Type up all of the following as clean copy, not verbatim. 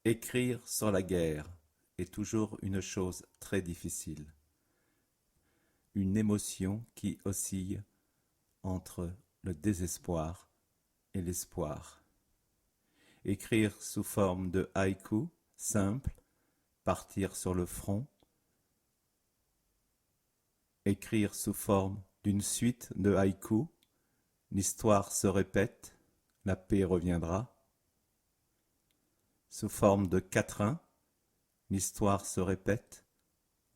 Écrire sur la guerre est toujours une chose très difficile, une émotion qui oscille entre le désespoir et l'espoir. Écrire sous forme de haïku, simple, partir sur le front. Écrire sous forme d'une suite de haïkus, l'histoire se répète, la paix reviendra. Sous forme de quatrain, l'histoire se répète,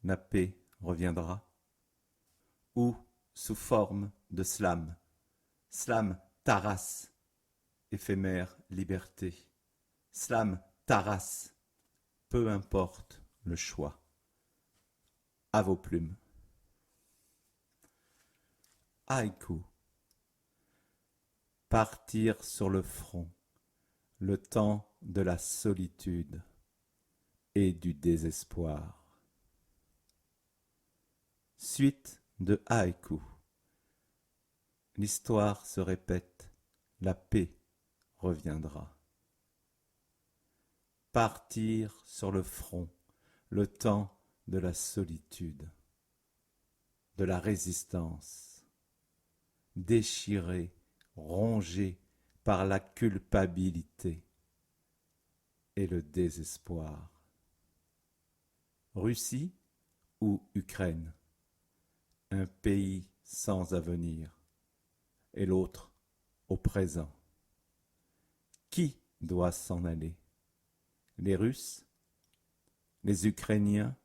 la paix reviendra. Ou sous forme de slam, slam taras, éphémère liberté. Slam taras, peu importe le choix. À vos plumes. Haïku. Partir sur le front, le temps de la solitude et du désespoir. Suite de haïku. L'histoire se répète, la paix reviendra. Partir sur le front, le temps de la solitude, de la résistance, déchiré, rongé par la culpabilité et le désespoir. Russie ou Ukraine, un pays sans avenir, et l'autre au présent. Qui doit s'en aller? Les Russes? Les Ukrainiens?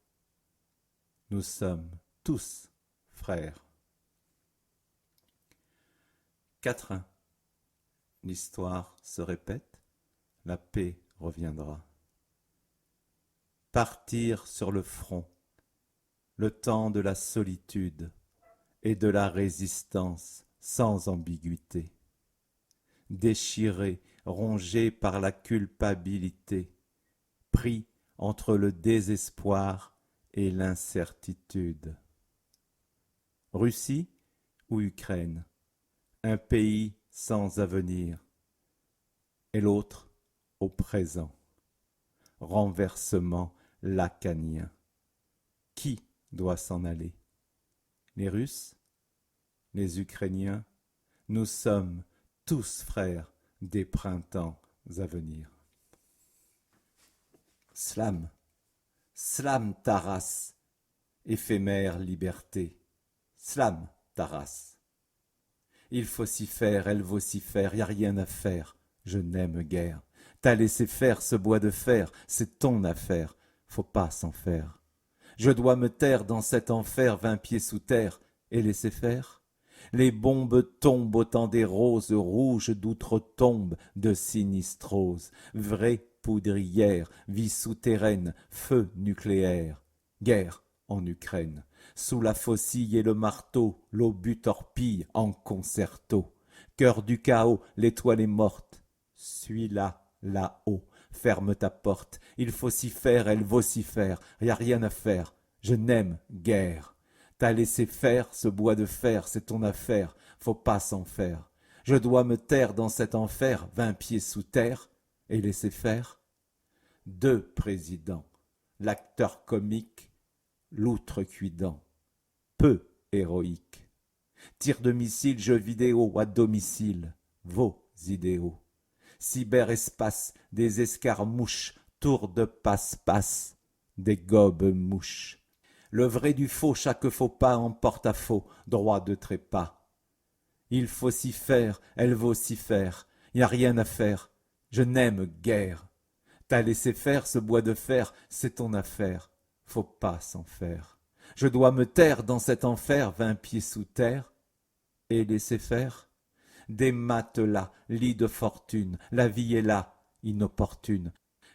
Nous sommes tous frères. Quatrain. L'histoire se répète, la paix reviendra. Partir sur le front, le temps de la solitude et de la résistance sans ambiguïté. Déchiré, rongé par la culpabilité, pris entre le désespoir et l'incertitude. Russie ou Ukraine, un pays sans avenir, et l'autre au présent. Renversement lacanien. Qui doit s'en aller? Les Russes? Les Ukrainiens? Nous sommes tous frères des printemps à venir. Slam, slam taras, éphémère liberté. Slam taras. Il faut s'y faire, elle vaut s'y faire, y a rien à faire, je n'aime guère. T'as laissé faire ce bois de fer, c'est ton affaire, faut pas s'en faire. Je dois me taire dans cet enfer 20 pieds sous terre, et laisser faire. Les bombes tombent au temps des roses rouges d'outre-tombe de sinistrose, vraie poudrière, vie souterraine, feu nucléaire, guerre en Ukraine. Sous la faucille et le marteau, l'obus torpille en concerto. Cœur du chaos, l'étoile est morte. Suis-la là-haut, ferme ta porte. Il faut s'y faire, elle vaut s'y faire. Y a rien à faire, je n'aime guère. T'as laissé faire ce bois de fer, c'est ton affaire, faut pas s'en faire. Je dois me taire dans cet enfer, 20 pieds sous terre, et laisser faire. Deux présidents, l'acteur comique, l'outrecuidant, peu héroïque. Tir de missile, jeux vidéo à domicile, vos idéaux. Cyberespace, des escarmouches, tours de passe-passe, des gobes-mouches. Le vrai du faux, chaque faux pas en porte-à-faux, droit de trépas. Il faut s'y faire, elle vaut s'y faire, y a rien à faire, je n'aime guère. T'as laissé faire ce bois de fer, c'est ton affaire, faut pas s'en faire. Je dois me taire dans cet enfer 20 pieds sous terre, et laisser faire. Des matelas, lit de fortune, la vie est là, inopportune.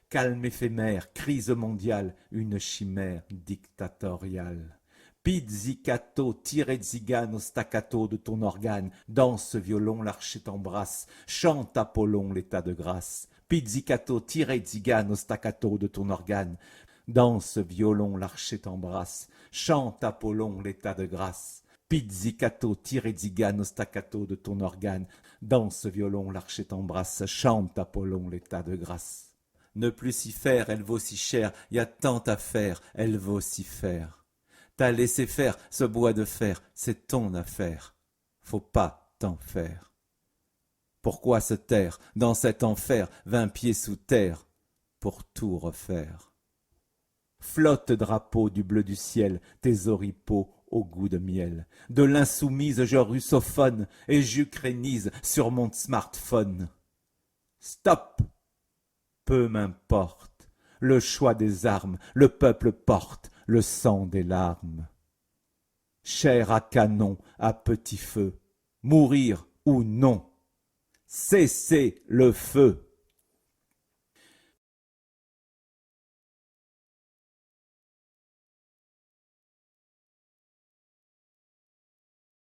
Calme éphémère, crise mondiale, une chimère dictatoriale. Pizzicato, tirezigane au staccato de ton organe, danse violon, l'archet t'embrasse, chante Apollon l'état de grâce. Pizzicato, tirezigane au staccato de ton organe, danse violon, l'archet t'embrasse, chante Apollon l'état de grâce. Pizzicato, tirezigane au staccato de ton organe, danse violon, l'archet t'embrasse, chante Apollon l'état de grâce. Ne plus s'y faire, elle vaut si cher, y a tant à faire, elle vaut si faire. T'as laissé faire ce bois de fer, c'est ton affaire. Faut pas t'en faire. Pourquoi se taire dans cet enfer, 20 pieds sous terre, pour tout refaire? Flotte drapeau du bleu du ciel, tes oripeaux au goût de miel. De l'insoumise je russophone et j'ucrainise sur mon smartphone. Stop! Peu m'importe, le choix des armes, le peuple porte le sang des larmes. Chair à canon, à petit feu, mourir ou non, cessez le feu!